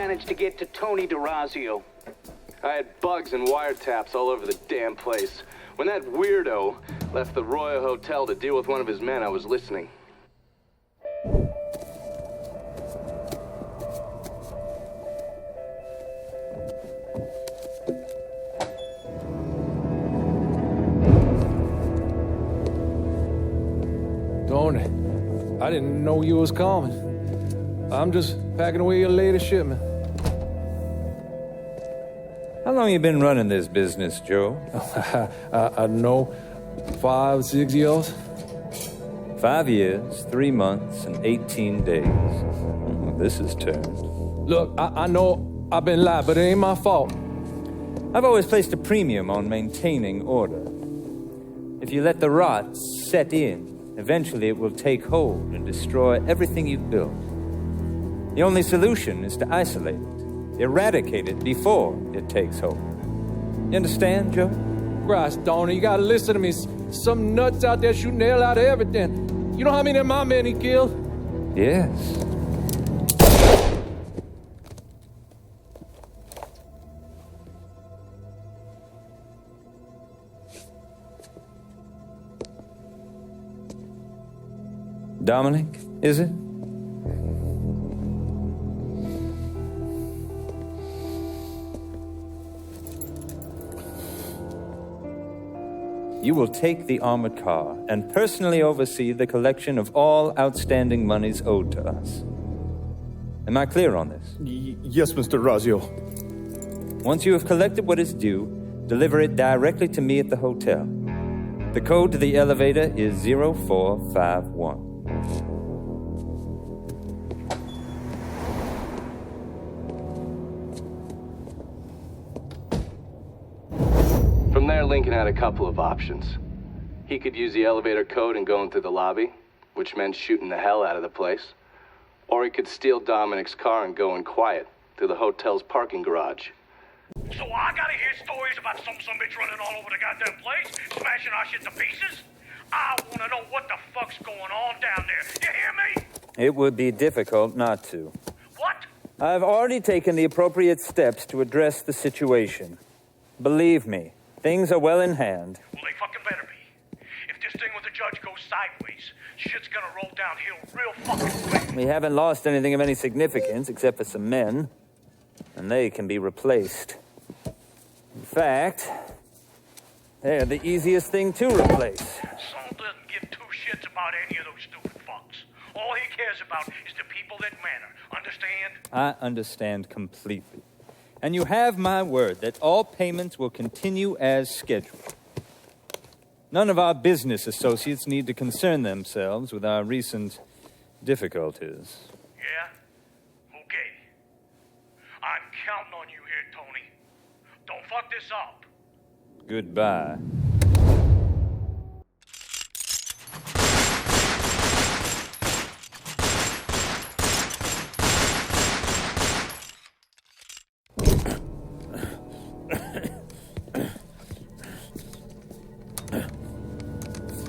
managed to get to Tony Derazio? I had bugs and wiretaps all over the damn place. When that weirdo left the Royal Hotel to deal with one of his men, I was listening. Tony, I didn't know you was coming. I'm just packing away your latest shipment. How long you been running this business, Joe? I don't know, 5, 6 years? 5 years, 3 months, and 18 days. This is turned. Look, I know I've been lied, but it ain't my fault. I've always placed a premium on maintaining order. If you let the rot set in, eventually it will take hold and destroy everything you've built. The only solution is to isolate it, eradicate it before it takes hold. You understand, Joe? Christ, Tony, you gotta listen to me. Some nuts out there shooting the hell out of everything. You know how many of my men he killed? Yes. Dominic, is it? You will take the armored car and personally oversee the collection of all outstanding monies owed to us. Am I clear on this? Yes, Mr. Derazio. Once you have collected what is due, deliver it directly to me at the hotel. The code to the elevator is 0451. From there, Lincoln had a couple of options. He could use the elevator code and go into the lobby, which meant shooting the hell out of the place. Or he could steal Dominic's car and go in quiet to the hotel's parking garage. So I gotta hear stories about some bitch running all over the goddamn place, smashing our shit to pieces? I wanna know what the fuck's going on down there. You hear me? It would be difficult not to. What? I've already taken the appropriate steps to address the situation. Believe me, things are well in hand. Well, they fucking better be. If this thing with the judge goes sideways, shit's gonna roll downhill real fucking quick. We haven't lost anything of any significance except for some men, and they can be replaced. In fact, they're the easiest thing to replace. Saul doesn't give two shits about any of those stupid fucks. All he cares about is the people that matter. Understand? I understand completely. And you have my word that all payments will continue as scheduled. None of our business associates need to concern themselves with our recent difficulties. Yeah? Okay. I'm counting on you here, Tony. Don't fuck this up. Goodbye.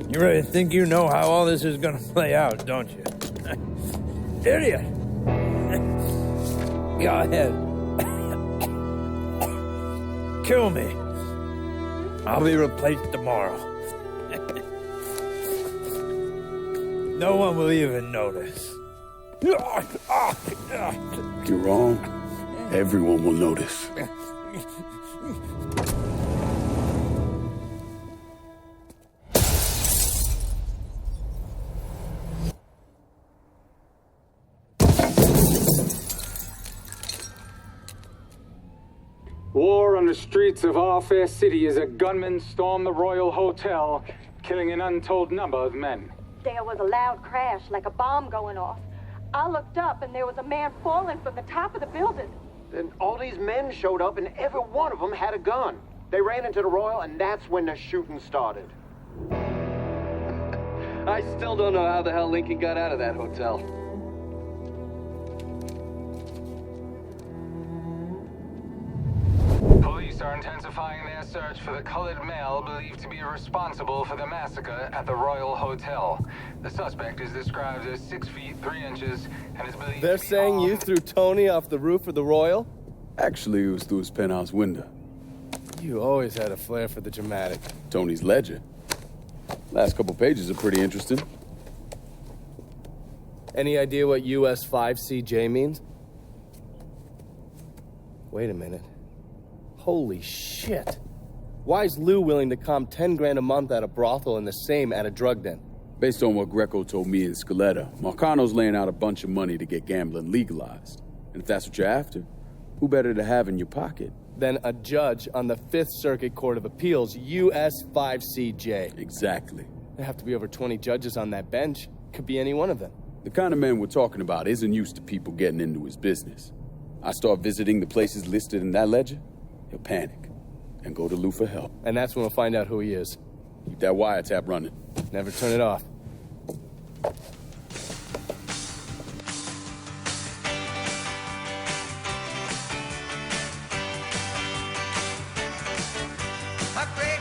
You really think you know how all this is gonna play out, don't you? Idiot! Go ahead. Kill me. I'll be replaced tomorrow. No one will even notice. You're wrong. Everyone will notice. War on the streets of our fair city as a gunman stormed the Royal Hotel, killing an untold number of men. There was a loud crash, like a bomb going off. I looked up and there was a man falling from the top of the building. Then all these men showed up and every one of them had a gun. They ran into the Royal and that's when the shooting started. I still don't know how the hell Lincoln got out of that hotel. Police Police are intensifying their search for the colored male believed to be responsible for the massacre at the Royal Hotel. The suspect is described as 6 feet 3 inches and is believed They're to be saying you armed. threw Tony off the roof of the Royal? Actually, it was through his penthouse window. You always had a flair for the dramatic. Tony's ledger. Last couple pages are pretty interesting. Any idea what US 5CJ means? Wait a minute. Holy shit. Why is Lou willing to comp 10 grand a month at a brothel and the same at a drug den? Based on what Greco told me in Scaletta, Marcano's laying out a bunch of money to get gambling legalized. And if that's what you're after, who better to have in your pocket? Then a judge on the 5th Circuit Court of Appeals, US 5CJ. Exactly. There have to be over 20 judges on that bench. Could be any one of them. The kind of man we're talking about isn't used to people getting into his business. I start visiting the places listed in that ledger, he'll panic and go to Lou for help. And that's when we'll find out who he is. Keep that wiretap running. Never turn it off. A great